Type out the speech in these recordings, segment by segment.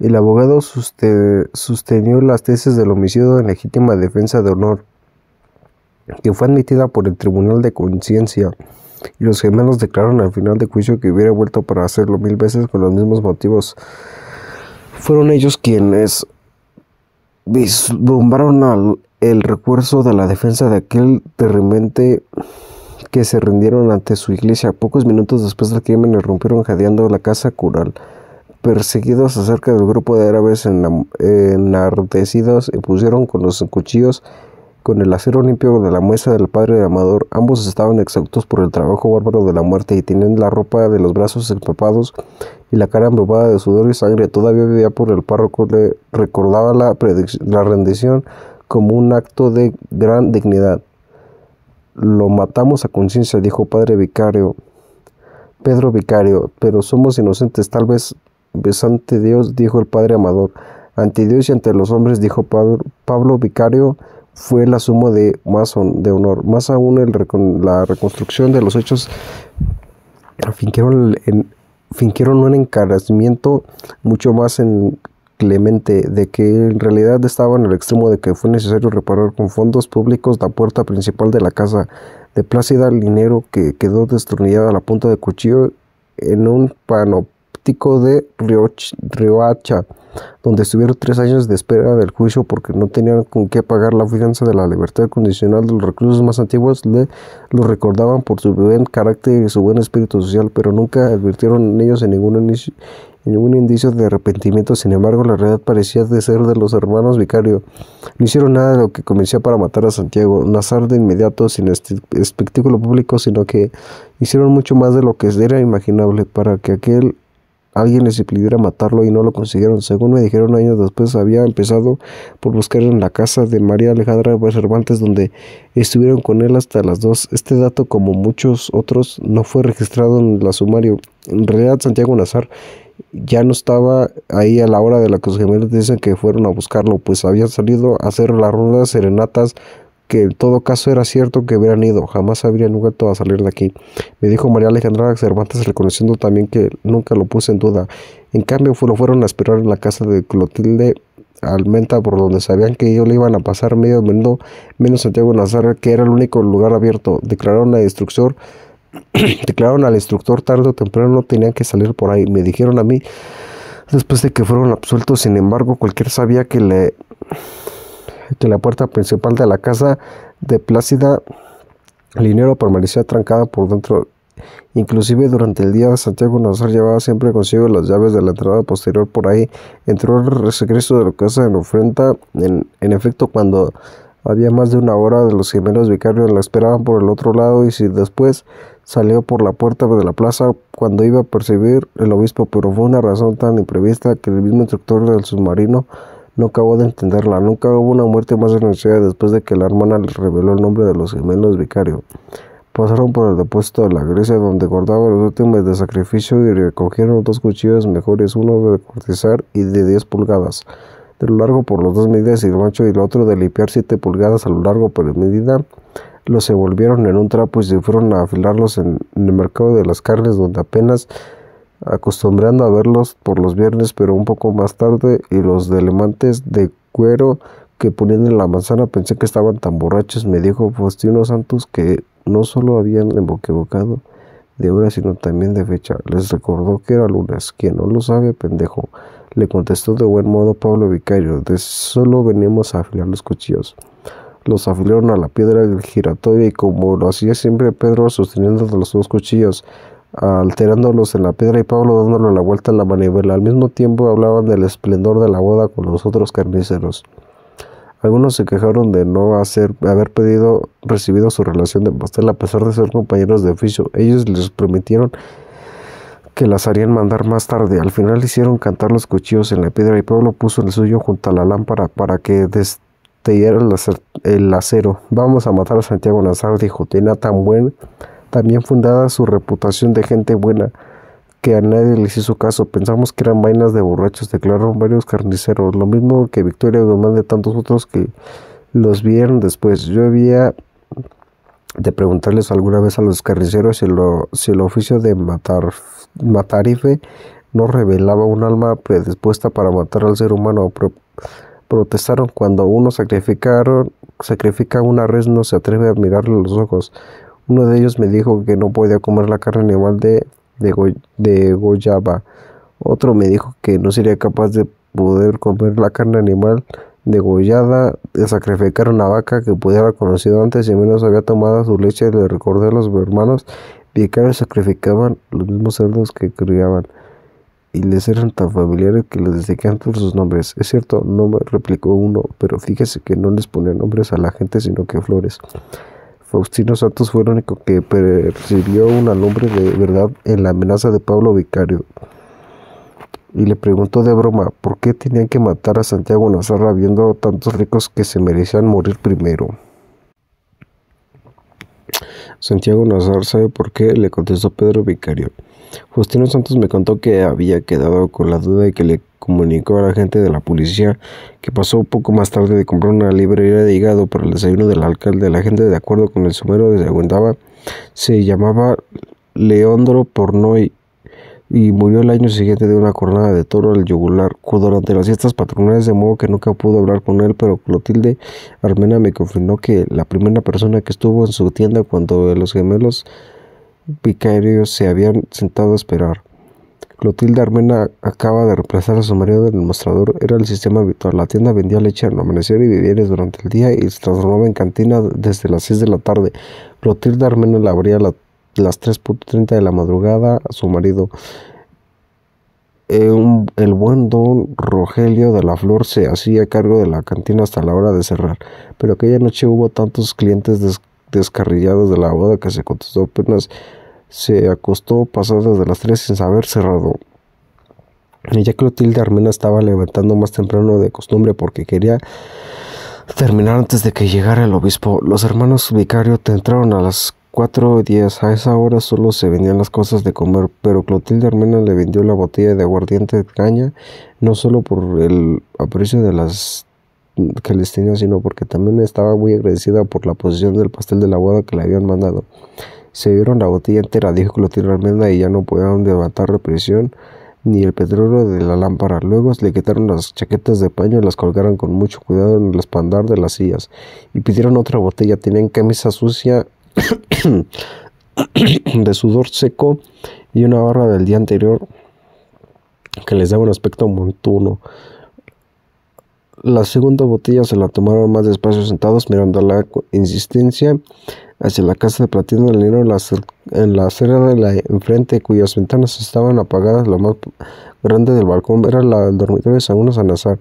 El abogado sostenió las tesis del homicidio en legítima defensa de honor, que fue admitida por el Tribunal de Conciencia, y los gemelos declararon al final del juicio que hubiera vuelto para hacerlo 1000 veces con los mismos motivos. Fueron ellos quienes vislumbraron el refuerzo de la defensa de aquel terrimente que se rindieron ante su iglesia. Pocos minutos después del crimen irrumpieron jadeando la casa cural, perseguidos acerca del grupo de árabes enardecidos, y pusieron con los cuchillos con el acero limpio de la mesa del padre de Amador. Ambos estaban exhaustos por el trabajo bárbaro de la muerte y tenían la ropa de los brazos empapados y la cara embromada de sudor y sangre. Todavía vivía por el párroco, le recordaba la rendición como un acto de gran dignidad. Lo matamos a conciencia, dijo Pedro Vicario, pero somos inocentes, tal vez ante Dios, dijo el padre Amador. Ante Dios y ante los hombres, dijo Pablo Vicario, fue el asumo de honor. Más aún, la reconstrucción de los hechos fingieron un encarecimiento mucho más clemente, de que en realidad estaba en el extremo de que fue necesario reparar con fondos públicos la puerta principal de la casa de Plácida Linero, que quedó destornillada a la punta de cuchillo en un panóptico de Riohacha, donde estuvieron 3 años de espera del juicio porque no tenían con qué pagar la fianza de la libertad condicional. De los reclusos más antiguos lo recordaban por su buen carácter y su buen espíritu social, pero nunca advirtieron en ellos en ningún indicio de arrepentimiento. Sin embargo, la realidad parecía de ser de los hermanos Vicario. No hicieron nada de lo que convencía para matar a Santiago Nazar de inmediato, sin espectáculo público, sino que hicieron mucho más de lo que era imaginable para que alguien les pidiera matarlo, y no lo consiguieron. Según me dijeron años después, había empezado por buscar en la casa de María Alejandra Cervantes, donde estuvieron con él hasta las 2. Este dato, como muchos otros, no fue registrado en el sumario. En realidad, Santiago Nazar ya no estaba ahí a la hora de la que los gemelos dicen que fueron a buscarlo, pues habían salido a hacer las rondas serenatas, que en todo caso era cierto que hubieran ido, jamás habrían vuelto a salir de aquí, me dijo María Alejandra Cervantes, reconociendo también que nunca lo puse en duda. En cambio, lo fueron a esperar en la casa de Clotilde Almenta, por donde sabían que ellos le iban a pasar medio mundo, menos Santiago Nazar, que era el único lugar abierto. Declararon al instructor tarde o temprano tenían que salir por ahí. Me dijeron a mí, después de que fueron absueltos. Sin embargo, cualquiera sabía que la puerta principal de la casa de Plácida Linero permanecía trancada por dentro. Inclusive durante el día, Santiago Nazar llevaba siempre consigo las llaves de la entrada posterior. Por ahí entró el regreso de la casa en ofrenda. En efecto, cuando había más de una hora, de los gemelos Vicarios la esperaban por el otro lado, y si después salió por la puerta de la plaza cuando iba a percibir el obispo, pero fue una razón tan imprevista que el mismo instructor del submarino no acabó de entenderla. Nunca hubo una muerte más anunciada después de que la hermana les reveló el nombre de los gemelos Vicario. Pasaron por el depósito de la iglesia donde guardaban los últimos de sacrificio y recogieron 2 cuchillos mejores, uno de cortezar y de 10 pulgadas de lo largo por las 2 medidas y el ancho, y el otro de limpiar 7 pulgadas a lo largo por medida. Los envolvieron en un trapo y se fueron a afilarlos en el mercado de las carnes, donde apenas acostumbrando a verlos por los viernes, pero un poco más tarde, y los de elemantes de cuero que ponían en la manzana. Pensé que estaban tan borrachos, me dijo Faustino Santos, que no solo habían equivocado de hora, sino también de fecha. Les recordó que era lunes. Quien no lo sabe, pendejo, le contestó de buen modo Pablo Vicario. De solo veníamos a afilar los cuchillos. Los afilaron a la piedra giratoria, y como lo hacía siempre, Pedro sosteniendo los 2 cuchillos, alterándolos en la piedra, y Pablo dándole la vuelta a la manivela. Al mismo tiempo hablaban del esplendor de la boda con los otros carniceros. Algunos se quejaron de no haber recibido su relación de pastel, a pesar de ser compañeros de oficio. Ellos les prometieron que las harían mandar más tarde. Al final hicieron cantar los cuchillos en la piedra, y Pablo puso el suyo junto a la lámpara para que destellara el acero. Vamos a matar a Santiago Nazar, dijo. Tenía tan bien fundada su reputación de gente buena, que a nadie les hizo caso. Pensamos que eran vainas de borrachos, declararon varios carniceros, lo mismo que Victoria Guzmán, de tantos otros que los vieron después. Yo había de preguntarles alguna vez a los carniceros si el oficio de matarife no revelaba un alma predispuesta para matar al ser humano. Protestaron: cuando uno sacrifica una res, no se atreve a mirarle a los ojos. Uno de ellos me dijo que no podía comer la carne animal degollaba. Otro me dijo que no sería capaz de poder comer la carne animal degollada, de sacrificar una vaca que pudiera conocido antes y menos había tomado su leche. Le recordé a los hermanos vicarios sacrificaban los mismos cerdos que criaban y les eran tan familiares que les decían por sus nombres. Es cierto, no, me replicó uno, pero fíjese que no les ponía nombres a la gente, sino que flores. Faustino Santos fue el único que percibió una lumbre de verdad en la amenaza de Pablo Vicario. Y le preguntó de broma por qué tenían que matar a Santiago Nazarra viendo tantos ricos que se merecían morir primero. Santiago Nazarra sabe por qué, le contestó Pedro Vicario. Faustino Santos me contó que había quedado con la duda y que le comunicó a la gente de la policía que pasó poco más tarde de comprar una librería de hígado para el desayuno del alcalde. La gente, de acuerdo con el somero de Aguendaba, se llamaba Leandro Pornoy y murió el año siguiente de una cornada de toro al yugular durante las fiestas patronales, de modo que nunca pudo hablar con él, pero Clotilde Armena me confirmó que la primera persona que estuvo en su tienda cuando los gemelos vicarios se habían sentado a esperar. Clotilde Armena acaba de reemplazar a su marido en el mostrador. Era el sistema habitual. La tienda vendía leche al amanecer y víveres durante el día y se transformaba en cantina desde las 6 de la tarde. Clotilde Armena le abría las 3:30 de la madrugada a su marido. El buen don Rogelio de la Flor se hacía cargo de la cantina hasta la hora de cerrar, pero aquella noche hubo tantos clientes descarrillados de la boda que se contestó apenas se acostó pasadas de las 3 sin haber cerrado. Y ya Clotilde Armena estaba levantando más temprano de costumbre porque quería terminar antes de que llegara el obispo. Los hermanos vicario entraron a las 4:10. A esa hora solo se vendían las cosas de comer, pero Clotilde Armena le vendió la botella de aguardiente de caña, no solo por el aprecio de las que les tenía, sino porque también estaba muy agradecida por la posesión del pastel de la boda que le habían mandado. Se dieron la botella entera, dijo Clotilde Armena, y ya no podían levantar represión ni el petróleo de la lámpara. Luego le quitaron las chaquetas de paño y las colgaron con mucho cuidado en el espaldar de las sillas y pidieron otra botella. Tenían camisa sucia de sudor seco y una barra del día anterior que les daba un aspecto montuno. La segunda botella se la tomaron más despacio, sentados mirando la insistencia hacia la casa de Platino del Nino en la acera de la enfrente, cuyas ventanas estaban apagadas. Lo más grande del balcón era el dormitorio de Sagún Sanazar.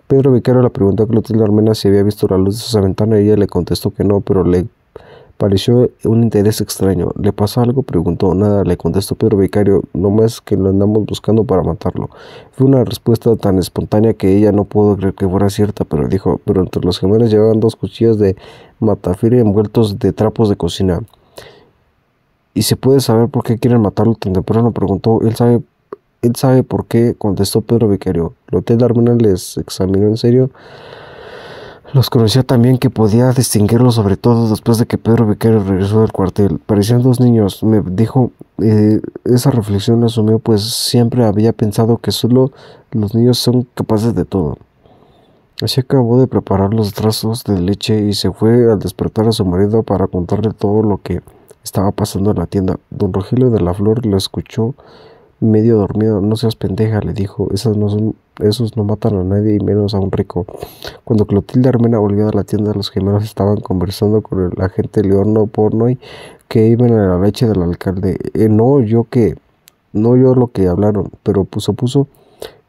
Pedro Vicario le preguntó a Clotilde Armena si había visto la luz de esa ventana y ella le contestó que no, pero le pareció un interés extraño. ¿Le pasó algo?, preguntó. Nada, le contestó Pedro Vicario, no más que lo andamos buscando para matarlo. Fue una respuesta tan espontánea que ella no pudo creer que fuera cierta, pero dijo, pero entre los gemelos llevaban 2 cuchillos de matafire envueltos de trapos de cocina. ¿Y se puede saber por qué quieren matarlo tan temprano?, preguntó. Él sabe por qué, contestó Pedro Vicario. Clotilde Armena les examinó en serio. Los conocía también que podía distinguirlos, sobre todo después de que Pedro Vicario regresó del cuartel. Parecían 2 niños, me dijo. Esa reflexión la asumió, pues siempre había pensado que solo los niños son capaces de todo. Así acabó de preparar los trazos de leche y se fue al despertar a su marido para contarle todo lo que estaba pasando en la tienda. Don Rogelio de la Flor lo escuchó medio dormido. No seas pendeja, le dijo, esos no matan a nadie y menos a un rico. Cuando Clotilde Armena volvió a la tienda, los gemelos estaban conversando con el agente Leandro Pornoy que iban a la leche del alcalde. No yo lo que hablaron, pero supuso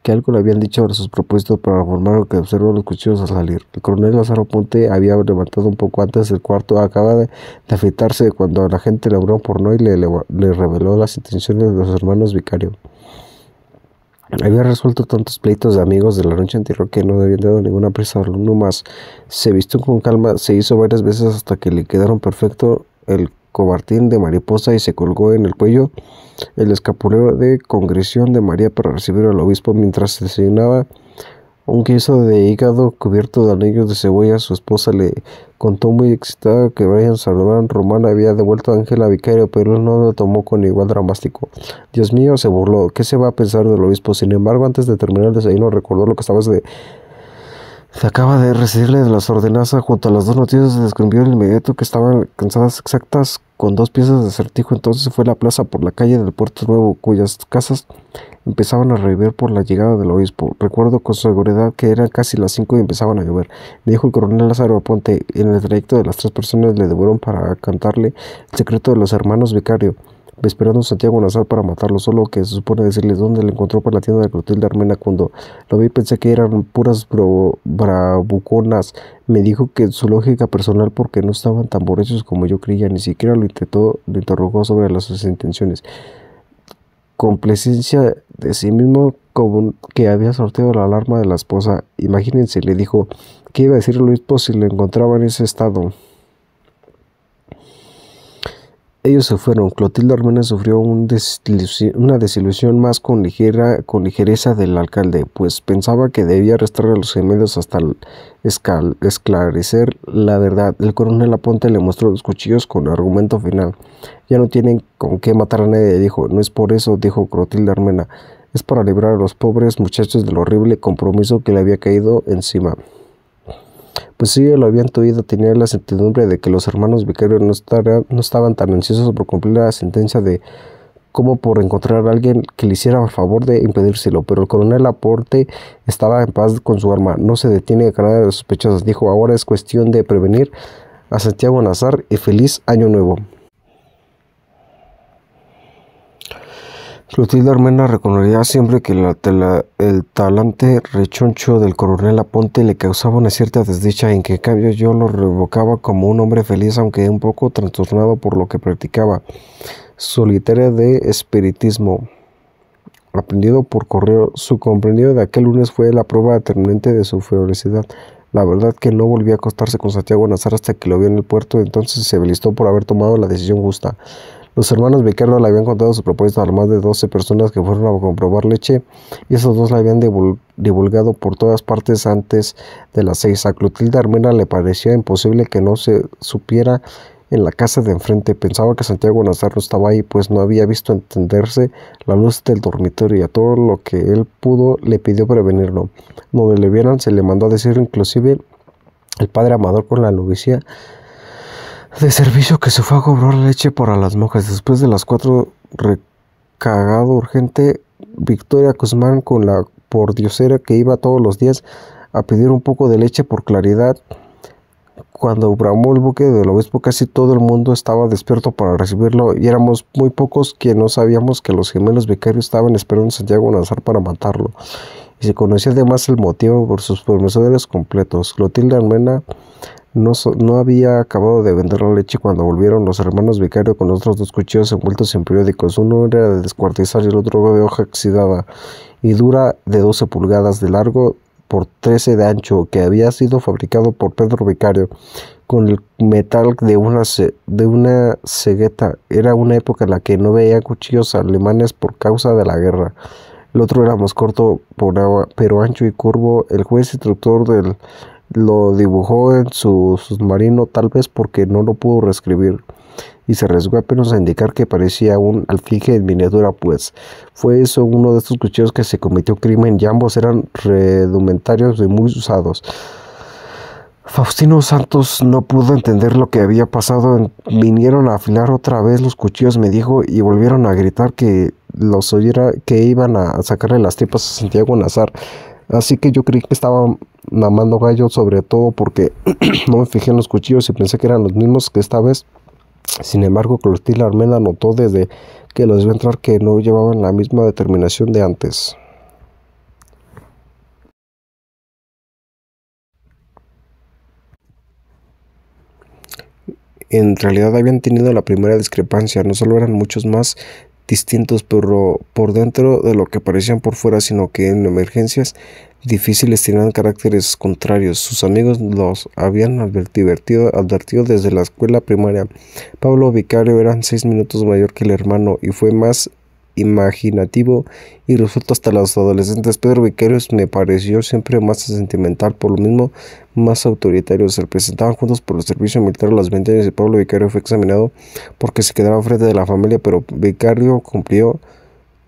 que algo le habían dicho sobre sus propósitos para formar lo que observó los cuchillos al salir. El coronel Lázaro Ponte había levantado un poco antes del cuarto, acaba de afeitarse cuando la gente Leandro Pornoy le reveló las intenciones de los hermanos Vicario. Había resuelto tantos pleitos de amigos de la noche anterior que no habían dado ninguna prisa a uno más. Se vistió con calma, se hizo varias veces hasta que le quedaron perfecto el cobartín de mariposa y se colgó en el cuello el escapulero de congresión de María para recibir al obispo. Mientras se desayunaba, Un queso de hígado cubierto de anillos de cebolla. Su esposa le contó muy excitada que Brian Salvador Román había devuelto a Ángela Vicario, pero él no lo tomó con igual dramático. Dios mío, se burló. ¿Qué se va a pensar del obispo? Sin embargo, antes de terminar el desayuno, recordó lo que se acaba de recibirle de las ordenanzas. Junto a las dos noticias se describió de inmediato que estaban cansadas exactas con dos piezas de acertijo. Entonces fue a la plaza por la calle del Puerto Nuevo, cuyas casas empezaban a revivir por la llegada del obispo. Recuerdo con seguridad que eran casi las 5 y empezaban a llover. Me dijo el coronel Lázaro Aponte. En el trayecto de las 3 personas le devoraron para cantarle el secreto de los hermanos Vicario, esperando a Santiago Nazar para matarlo, solo que se supone decirles dónde le encontró por la tienda de Clotilde Armena. Cuando lo vi pensé que eran puras bravuconas. Me dijo que su lógica personal, porque no estaban tan borrachos como yo creía. Ni siquiera lo interrogó sobre sus intenciones. Complacencia de sí mismo, como que había sorteado la alarma de la esposa. Imagínense, le dijo, ¿qué iba a decir el obispo si lo encontraba en ese estado? Ellos se fueron. Clotilde Armena sufrió una desilusión más con ligereza del alcalde, pues pensaba que debía arrestar a los gemelos hasta esclarecer la verdad. El coronel Aponte le mostró los cuchillos con argumento final. Ya no tienen con qué matar a nadie, dijo. No es por eso, dijo Clotilde Armena. Es para librar a los pobres muchachos del horrible compromiso que le había caído encima. Pues sí, lo habían oído. Tenía la certidumbre de que los hermanos Vicario no estaban tan ansiosos por cumplir la sentencia como por encontrar a alguien que le hiciera el favor de impedírselo. Pero el coronel Aponte estaba en paz con su arma. No se detiene a nada de los sospechosos. Dijo, ahora es cuestión de prevenir a Santiago Nazar y feliz año nuevo. Clotilde Armena reconocería siempre que el talante rechoncho del coronel Aponte le causaba una cierta desdicha, en que en cambio yo lo revocaba como un hombre feliz, aunque un poco trastornado por lo que practicaba, solitaria de espiritismo, aprendido por correo. Su comprendido de aquel lunes fue la prueba determinante de su ferocidad. La verdad que no volvió a acostarse con Santiago Nazar hasta que lo vio en el puerto. Entonces se felicitó por haber tomado la decisión justa. Los hermanos Vicario le habían contado su propósito a más de 12 personas que fueron a comprobar leche, y esos dos la habían divulgado por todas partes antes de las 6. A Clotilde Armena le parecía imposible que no se supiera en la casa de enfrente. Pensaba que Santiago Nazar no estaba ahí, pues no había visto encenderse la luz del dormitorio, y a todo lo que él pudo le pidió prevenirlo. Donde le vieran se le mandó a decir, inclusive el padre Amador con la novicia de servicio, que se fue a cobrar leche para las monjas. Después de las 4, recagado urgente, Victoria Guzmán con la pordiosera que iba todos los días a pedir un poco de leche por claridad. Cuando bramó el buque del obispo, casi todo el mundo estaba despierto para recibirlo, y éramos muy pocos quienes no sabíamos que los gemelos Vicarios estaban esperando a Santiago Nazar para matarlo, y se conocía además el motivo por sus promesores completos. Clotilde Armena no había acabado de vender la leche cuando volvieron los hermanos Vicario con otros 2 cuchillos envueltos en periódicos. Uno era de descuartizar y el otro de hoja oxidada y dura, de 12 pulgadas de largo por 13 de ancho, que había sido fabricado por Pedro Vicario con el metal de una cegueta. Era una época en la que no veía cuchillos alemanes por causa de la guerra. El otro era más corto, pero ancho y curvo. El juez instructor lo dibujó en su submarino, tal vez porque no lo pudo reescribir, y se arriesgó apenas a indicar que parecía un alfanje en miniatura, pues fue eso uno de estos cuchillos que se cometió crimen, y ambos eran rudimentarios y muy usados. Faustino Santos no pudo entender lo que había pasado. Vinieron a afilar otra vez los cuchillos, me dijo, y volvieron a gritar que los oyera, que iban a sacarle las tripas a Santiago Nazar. Así que yo creí que estaban mamando gallo, sobre todo porque no me fijé en los cuchillos y pensé que eran los mismos que esta vez. Sin embargo, Clotilde Armena notó desde que los vio entrar que no llevaban la misma determinación de antes. En realidad habían tenido la primera discrepancia. No solo eran muchos más distintos por dentro de lo que parecían por fuera, sino que en emergencias difíciles tenían caracteres contrarios. Sus amigos los habían advertido desde la escuela primaria. Pablo Vicario era 6 minutos mayor que el hermano, y fue más imaginativo y resuelto hasta los adolescentes. Pedro Vicario me pareció siempre más sentimental, por lo mismo más autoritario. Se representaban juntos por el servicio militar a los 20 años y Pablo Vicario fue examinado porque se quedaba frente de la familia, pero Vicario cumplió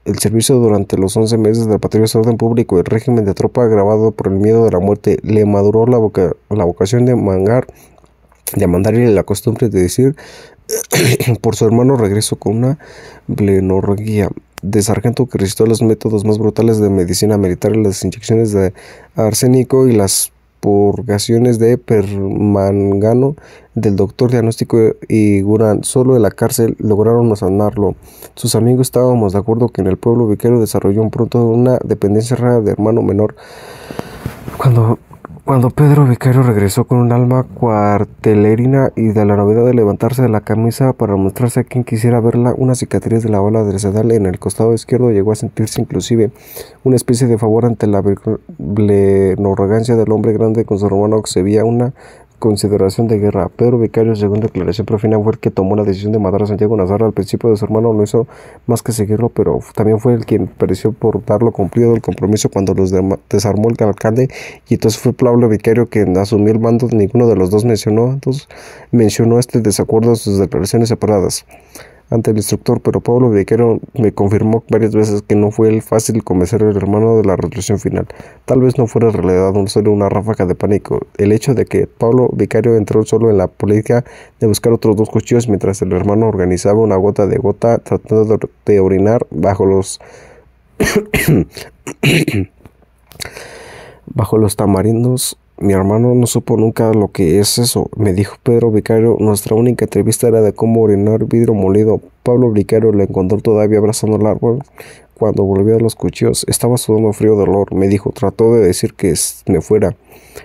el servicio durante los 11 meses del patriotismo de orden público. El régimen de tropa agravado por el miedo de la muerte le maduró la vocación de mandarle la costumbre de decir por su hermano. Regresó con una blenorguía de sargento que resistió los métodos más brutales de medicina militar, las inyecciones de arsénico y las purgaciones de permangano del doctor diagnóstico y Gurán. Solo en la cárcel lograron sanarlo. Sus amigos estábamos de acuerdo que en el pueblo Vicario desarrolló pronto una dependencia rara de hermano menor. Cuando Pedro Vicario regresó con un alma cuartelerina y de la novedad de levantarse de la camisa para mostrarse a quien quisiera verla, una cicatriz de la bala del sedal en el costado izquierdo, llegó a sentirse inclusive una especie de favor ante la blenoragancia del hombre grande con su hermano, que se veía una consideración de guerra. Pedro Vicario, según declaración profina, fue el que tomó la decisión de matar a Santiago Nazar. Al principio de su hermano no hizo más que seguirlo, pero también fue el quien pereció por darlo cumplido el compromiso cuando los desarmó el alcalde, y entonces fue Pablo Vicario quien asumió el mando. Ninguno de los dos mencionó este desacuerdo en sus declaraciones separadas ante el instructor, pero Pablo Vicario me confirmó varias veces que no fue fácil convencer al hermano de la resolución final. Tal vez no fuera en realidad solo una ráfaga de pánico el hecho de que Pablo Vicario entró solo en la política de buscar otros 2 cuchillos mientras el hermano organizaba una gota de gota tratando de orinar bajo los bajo los tamarindos. Mi hermano no supo nunca lo que es eso, me dijo Pedro Vicario. Nuestra única entrevista era de cómo orinar vidrio molido. Pablo Vicario le encontró todavía abrazando el árbol cuando volvió a los cuchillos. Estaba sudando frío de dolor, me dijo. Trató de decir que me fuera.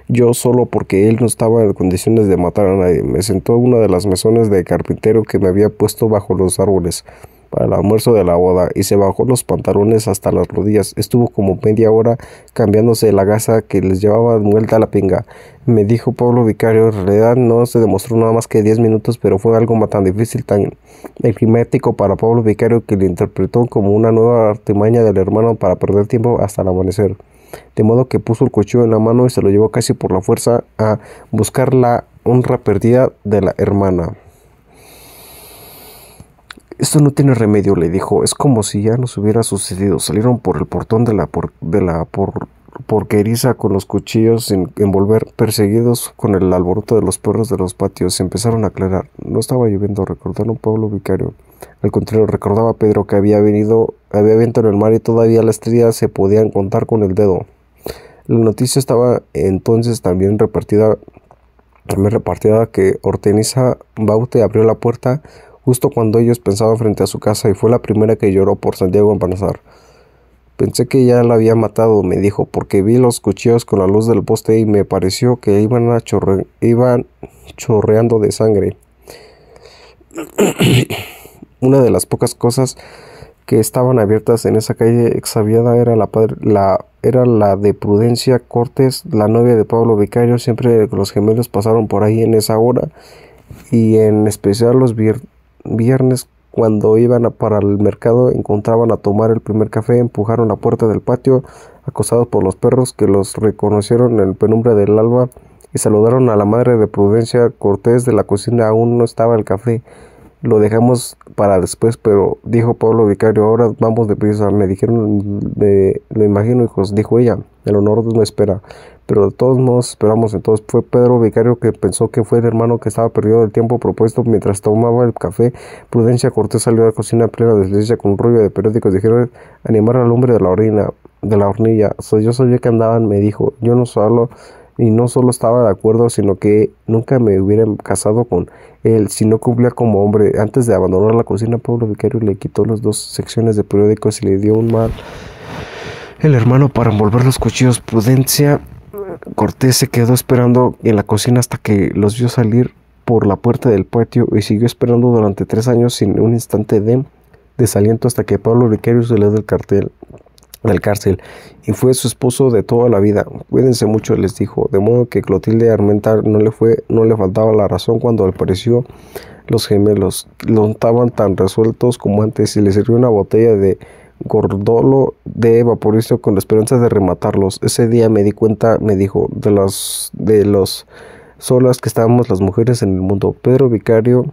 Yo solo porque él no estaba en condiciones de matar a nadie. Me sentó en una de las mesones de carpintero que me había puesto bajo los árboles para el almuerzo de la boda y se bajó los pantalones hasta las rodillas. Estuvo como media hora cambiándose la gasa que les llevaba vuelta a la pinga. Me dijo Pablo Vicario, en realidad no se demostró nada más que 10 minutos, pero fue algo tan difícil, tan enigmático para Pablo Vicario, que le interpretó como una nueva artimaña del hermano para perder tiempo hasta el amanecer. De modo que puso el cuchillo en la mano y se lo llevó casi por la fuerza a buscar la honra perdida de la hermana. Esto no tiene remedio, le dijo. Es como si ya nos hubiera sucedido. Salieron por el portón de la porqueriza con los cuchillos sin envolver, perseguidos con el alboroto de los perros de los patios. Se empezaron a aclarar. No estaba lloviendo, recordaron Pablo Vicario. Al contrario, recordaba a Pedro que había viento en el mar y todavía las estrellas se podían contar con el dedo. La noticia estaba entonces también repartida que Hortensia Baute abrió la puerta justo cuando ellos pensaban frente a su casa, y fue la primera que lloró por Santiago Nazar. Pensé que ya la había matado, me dijo, porque vi los cuchillos con la luz del poste y me pareció que iban chorreando de sangre. Una de las pocas cosas que estaban abiertas en esa calle exaviada era la de Prudencia Cortés, la novia de Pablo Vicario. Siempre los gemelos pasaron por ahí en esa hora, y en especial los viernes, cuando iban para el mercado, encontraban a tomar el primer café, empujaron la puerta del patio, acosados por los perros que los reconocieron en la penumbra del alba, y saludaron a la madre de Prudencia Cortés. De la cocina aún no estaba el café. Lo dejamos para después, pero dijo Pablo Vicario, ahora vamos deprisa. Me dijeron, lo imagino, hijos, dijo ella, el honor no espera. Pero de todos modos esperamos. Entonces fue Pedro Vicario que pensó que fue el hermano que estaba perdido del tiempo propuesto. Mientras tomaba el café, Prudencia Cortés salió a la cocina plena de deslicia con un rollo de periódicos. Dijeron animar al hombre de la hornilla. Yo sabía que andaban, me dijo. Yo no solo estaba de acuerdo, sino que nunca me hubiera casado con él si no cumplía como hombre. Antes de abandonar la cocina, Pablo Vicario le quitó las 2 secciones de periódicos y le dio un mal el hermano para envolver los cuchillos. Prudencia Cortés se quedó esperando en la cocina hasta que los vio salir por la puerta del patio, y siguió esperando durante 3 años sin un instante de desaliento, hasta que Pablo Vicario salió del cárcel y fue su esposo de toda la vida. Cuídense mucho, les dijo, de modo que Clotilde Armenta no le faltaba la razón cuando apareció. Los gemelos no estaban tan resueltos como antes, y le sirvió una botella de gordolo de vaporizo con la esperanza de rematarlos. Ese día me di cuenta, me dijo, de los solas que estábamos las mujeres en el mundo. Pedro Vicario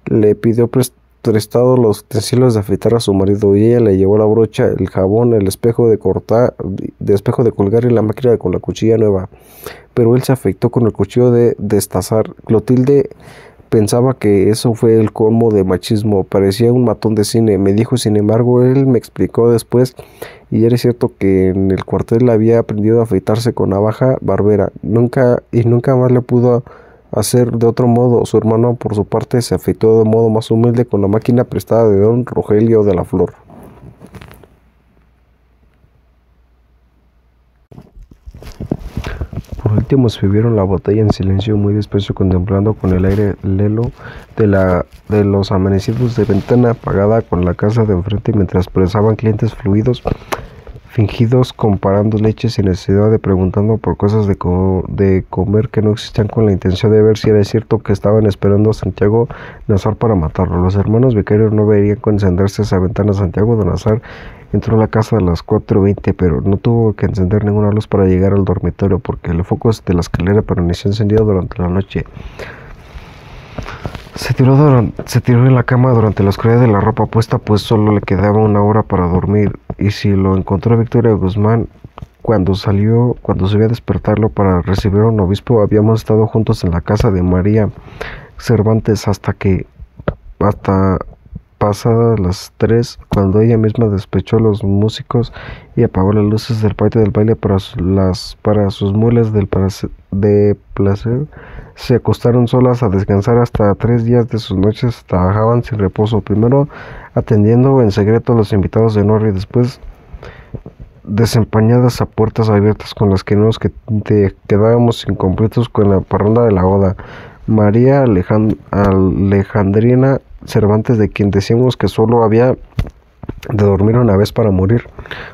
le pidió prestado los utensilios de afeitar a su marido y ella le llevó la brocha, el jabón, el espejo de cortar, de espejo de colgar y la máquina con la cuchilla nueva. Pero él se afeitó con el cuchillo de destazar. Clotilde pensaba que eso fue el colmo de machismo, parecía un matón de cine. Me dijo, sin embargo, él me explicó después, y era cierto que en el cuartel había aprendido a afeitarse con navaja barbera. Nunca más le pudo hacer de otro modo. Su hermano, por su parte, se afeitó de modo más humilde con la máquina prestada de don Rogelio de la Flor. Por último se vivieron la batalla en silencio, muy despacio, contemplando con el aire lelo de los amanecidos de ventana apagada con la casa de enfrente, mientras presaban clientes fluidos, fingidos, comparando leches sin necesidad de preguntando por cosas de comer que no existían, con la intención de ver si era cierto que estaban esperando a Santiago Nazar para matarlo. Los hermanos Vicario no verían con encenderse esa ventana. Santiago de Nazar entró a la casa a las 4:20, pero no tuvo que encender ninguna luz para llegar al dormitorio, porque el foco de la escalera permaneció encendido durante la noche. Se tiró en la cama durante la oscuridad de la ropa puesta, pues solo le quedaba una hora para dormir. Y si lo encontró Victoria Guzmán cuando subió a despertarlo para recibir a un obispo, habíamos estado juntos en la casa de María Cervantes hasta pasadas las 3, cuando ella misma despechó a los músicos y apagó las luces del patio del baile para sus muelas de placer. Se acostaron solas a descansar. Hasta 3 días de sus noches trabajaban sin reposo, primero atendiendo en secreto a los invitados de honor y después desempañadas a puertas abiertas, con las que nos quedábamos incompletos con la parranda de la boda. María Alejandrina Cervantes, de quien decimos que solo había de dormir una vez para morir,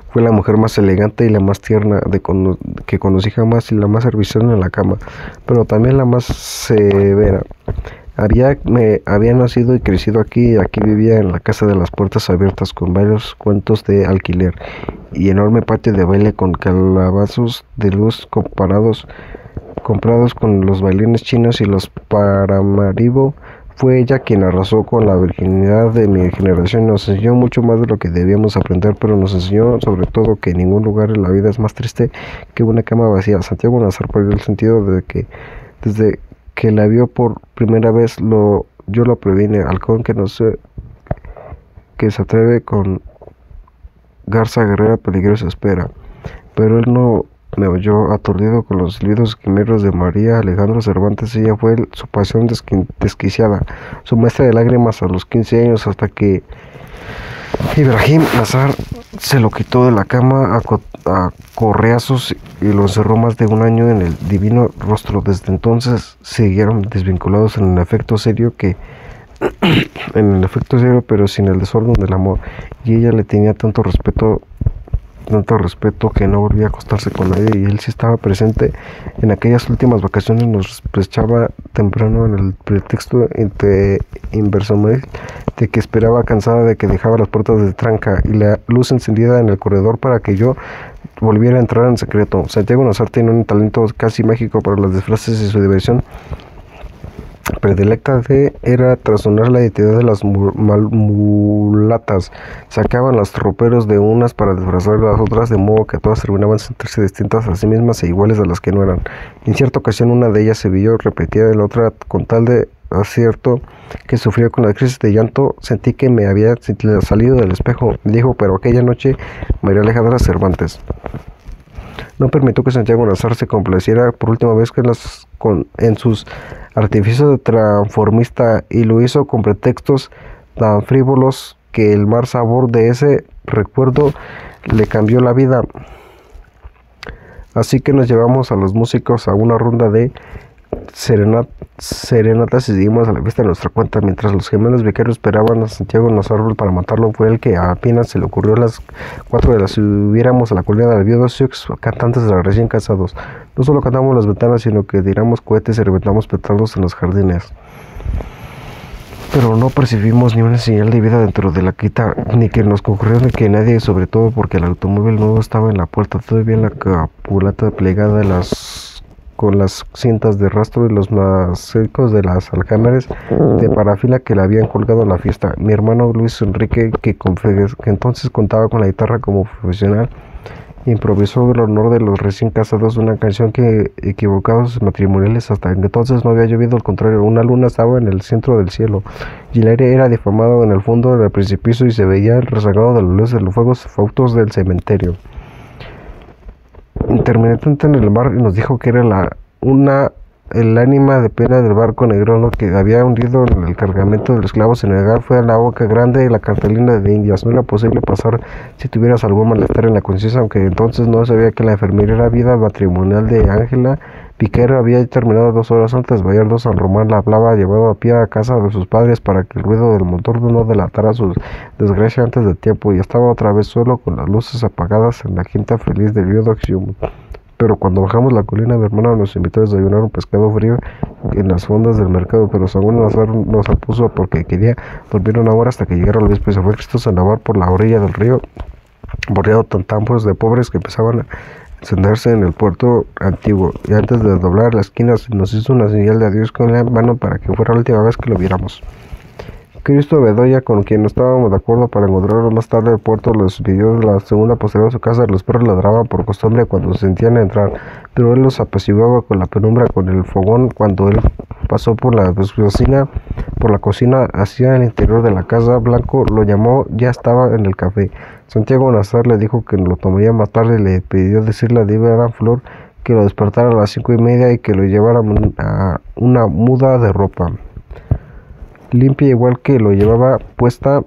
fue la mujer más elegante y la más tierna que conocí jamás, y la más servicial en la cama, pero también la más severa. Había nacido y crecido aquí, y aquí vivía en la casa de las puertas abiertas, con varios cuentos de alquiler y enorme patio de baile con calabazos de luz comparados con los bailines chinos y los Paramaribo. Fue ella quien arrasó con la virginidad de mi generación. Nos enseñó mucho más de lo que debíamos aprender, pero nos enseñó sobre todo que en ningún lugar en la vida es más triste que una cama vacía. Santiago Nazar perdió el sentido desde que la vio por primera vez. Yo lo previne, halcón que se atreve con garza guerrera peligrosa espera. Pero él no me oyó, aturdido con los silbidos quimeros de María Alejandra Cervantes. Ella fue su pasión desquiciada, su maestra de lágrimas a los 15 años, hasta que Ibrahim Nazar se lo quitó de la cama a correazos y lo encerró más de un año en el divino rostro. Desde entonces siguieron desvinculados en el afecto serio, pero sin el desorden del amor, y ella le tenía tanto respeto que no volvía a acostarse con nadie, y él sí estaba presente en aquellas últimas vacaciones. Nos despechaba temprano en el pretexto inverosímil de que esperaba, cansada de que dejaba las puertas de tranca y la luz encendida en el corredor para que yo volviera a entrar en secreto. Santiago Nazar tiene un talento casi mágico para las disfraces, y su diversión predilecta era trastornar la identidad de las mulatas. Sacaban las troperos de unas para disfrazar a las otras, de modo que todas terminaban sentirse distintas a sí mismas e iguales a las que no eran. En cierta ocasión una de ellas se vio repetida de la otra con tal de acierto que sufría con la crisis de llanto. Sentí que me había salido del espejo, dijo, pero aquella noche María Alejandra Cervantes no permitió que Santiago Nazar se complaciera por última vez en sus artificios de transformista, y lo hizo con pretextos tan frívolos que el mal sabor de ese recuerdo le cambió la vida. Así que nos llevamos a los músicos a una ronda de serenatas y seguimos a la fiesta de nuestra cuenta. Mientras los gemelos Vicario esperaban a Santiago Nazar para matarlo, fue el que apenas se le ocurrió a las 4 de la subiéramos a la colina del viudo Sioux, cantantes de los recién casados. No solo cantamos las ventanas, sino que tiramos cohetes y reventamos petardos en los jardines. pero no percibimos ni una señal de vida dentro de la quita, ni que nos ocurrió ni que nadie, sobre todo porque el automóvil nuevo estaba en la puerta, todavía en la capulata plegada con las cintas de rastro y los masecos de las aljamares de parafila que le habían colgado a la fiesta. Mi hermano Luis Enrique, que entonces contaba con la guitarra como profesional, improvisó el honor de los recién casados una canción que equivocados matrimoniales. Hasta entonces no había llovido, al contrario, una luna estaba en el centro del cielo y el aire era difamado en el fondo del precipicio y se veía el rezagado de la luz de los fuegos fautos del cementerio. Intermitente en el mar y nos dijo que era el ánima de pena del barco negro que había hundido en el cargamento de los esclavos en el Gar. Fue a la boca grande de la Carolina de Indias. No era posible pasar si tuvieras algún malestar en la conciencia, aunque entonces no sabía que la enfermera vida matrimonial de Ángela Piquero había terminado 2 horas antes. Bayardo San Román la hablaba llevado a pie a casa de sus padres para que el ruido del motor no delatara su desgracia antes de tiempo, y estaba otra vez solo con las luces apagadas en la quinta feliz del viudo Axiom. Pero cuando bajamos la colina, mi hermana nos invitó a desayunar un pescado frío en las fondas del mercado, pero Saúl nos apuso porque quería dormir una hora hasta que llegara el obispo, y se fue Cristo a lavar por la orilla del río, bordeado tampos de pobres que empezaban a encenderse en el puerto antiguo, y antes de doblar la esquina nos hizo una señal de adiós con la mano para que fuera la última vez que lo viéramos. Cristo Bedoya, con quien no estábamos de acuerdo para encontrarlo más tarde al puerto, los pidió la segunda posterior de su casa. Los perros ladraban por costumbre cuando se sentían entrar, pero él los apaciguaba con la penumbra, con el fogón. Cuando él pasó por la cocina hacia el interior de la casa, Blanco lo llamó, ya estaba en el café. Santiago Nazar le dijo que lo tomaría más tarde y le pidió decirle a Diva Flor que lo despertara a las 5:30 y que lo llevara a una muda de ropa limpia, igual que lo llevaba puesta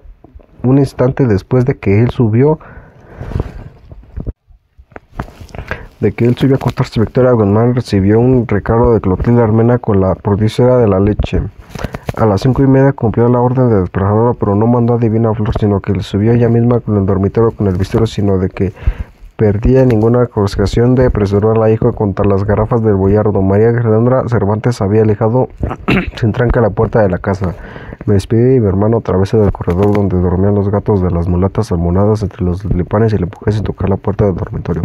un instante después de que él subió a acostarse. Victoria Guzmán recibió un recado de Clotilde Armena con la producera de la leche. A las 5:30 cumplió la orden de despertadora, pero no mandó a Divina Flor, sino que le subió ella misma con el dormitorio con el vestido, sino de que perdía ninguna ocasión de apresurar a la hija contra las garrafas del boyardo. María Alejandra Cervantes había alejado sin tranca la puerta de la casa. Me despedí y mi hermano atravesé del corredor donde dormían los gatos de las mulatas almohadadas entre los lipanes y le empujé sin tocar la puerta del dormitorio.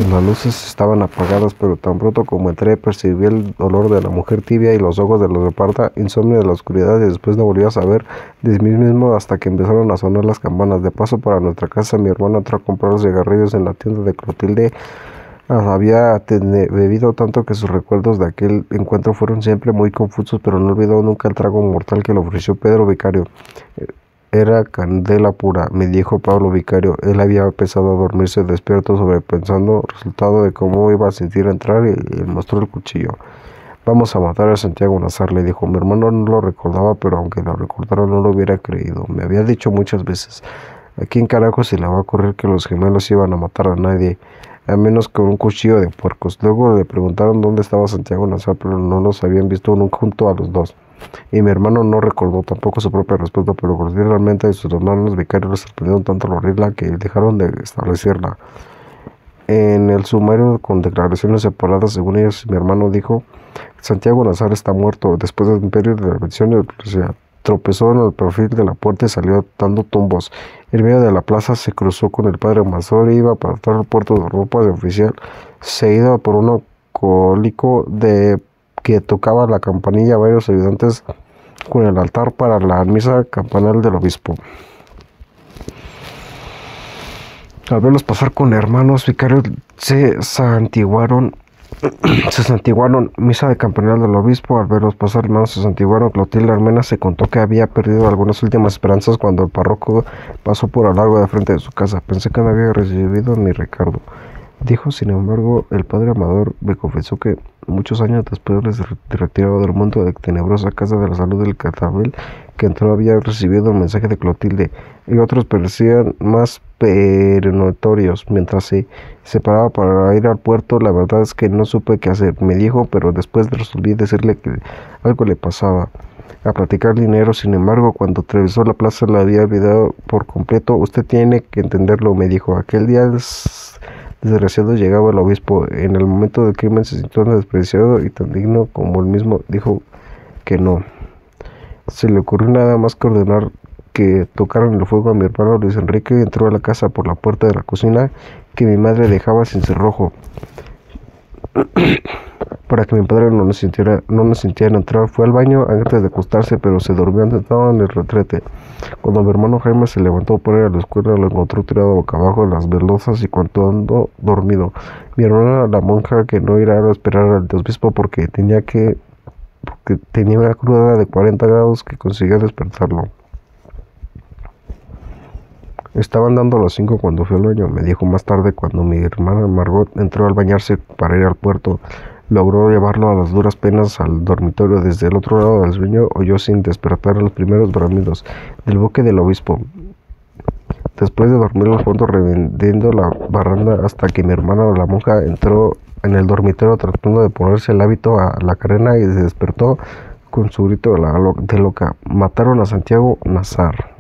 Las luces estaban apagadas, pero tan pronto como entré percibí el olor de la mujer tibia y los ojos de los leoparda, insomnio de la oscuridad, y después no volví a saber de mí mismo hasta que empezaron a sonar las campanas. De paso para nuestra casa, mi hermano entró a comprar los cigarrillos en la tienda de Clotilde. Había bebido tanto que sus recuerdos de aquel encuentro fueron siempre muy confusos, pero no olvidó nunca el trago mortal que le ofreció Pedro Vicario. Era candela pura, me dijo Pablo Vicario. Él había empezado a dormirse despierto, sobrepensando el resultado de cómo iba a sentir entrar, y mostró el cuchillo. Vamos a matar a Santiago Nazar, le dijo. Mi hermano no lo recordaba, pero aunque lo recordara no lo hubiera creído. Me había dicho muchas veces: ¿a quién carajo se le va a ocurrir que los gemelos iban a matar a nadie, a menos con un cuchillo de puercos? Luego le preguntaron dónde estaba Santiago Nazar, pero no los habían visto nunca junto a los dos. Y mi hermano no recordó tampoco su propia respuesta, pero realmente de sus hermanos vicarios les sorprendieron tanto lo horrible que dejaron de establecerla. En el sumario, con declaraciones separadas, según ellos, mi hermano dijo: Santiago Nazar está muerto. Después del imperio de la bendición, tropezó en el perfil de la puerta y salió dando tumbos. En medio de la plaza se cruzó con el padre Mazor e iba para entrar al puerto de ropa de oficial, seguido por un alcohólico que tocaba la campanilla, varios ayudantes con el altar para la misa campanal del obispo. Al verlos pasar con hermanos vicarios, se santiguaron, misa de campanal del obispo. Al verlos pasar, hermanos se santiguaron. Clotilde Armena se contó que había perdido algunas últimas esperanzas cuando el párroco pasó por al largo de frente de su casa. Pensé que no había recibido mi recargo, dijo. Sin embargo, el padre Amador me confesó que muchos años después de retirado del mundo de tenebrosa casa de la salud del Catabel, que entró, había recibido el mensaje de Clotilde, y otros parecían más perentorios. Mientras se separaba para ir al puerto, la verdad es que no supe qué hacer, me dijo, pero después resolví decirle que algo le pasaba. A platicar dinero, sin embargo, cuando atravesó la plaza la había olvidado por completo. Usted tiene que entenderlo, me dijo. Aquel día desgraciado llegaba el obispo. En el momento del crimen se sintió tan despreciado y tan digno como él mismo. Dijo que no. se le ocurrió nada más que ordenar que tocaran el fuego a mi hermano Luis Enrique. Entró a la casa por la puerta de la cocina que mi madre dejaba sin cerrojo para que mi padre no nos sintiera entrar. Fue al baño antes de acostarse, pero se durmió sentado en el retrete. Cuando mi hermano Jaime se levantó para ir a la escuela, lo encontró tirado boca abajo en las baldosas y contando dormido. Mi hermana, la monja, que no irá a esperar al obispo porque tenía una cruda de 40 grados que conseguía despertarlo. Estaban dando las 5 cuando fui al baño, me dijo más tarde cuando mi hermana Margot entró al bañarse para ir al puerto. Logró llevarlo a las duras penas al dormitorio. Desde el otro lado del sueño oyó sin despertar los primeros bramidos del buque del obispo. Después de dormir al fondo revendiendo la baranda hasta que mi hermana la monja entró en el dormitorio tratando de ponerse el hábito a la carena y se despertó con su grito de loca. Mataron a Santiago Nazar.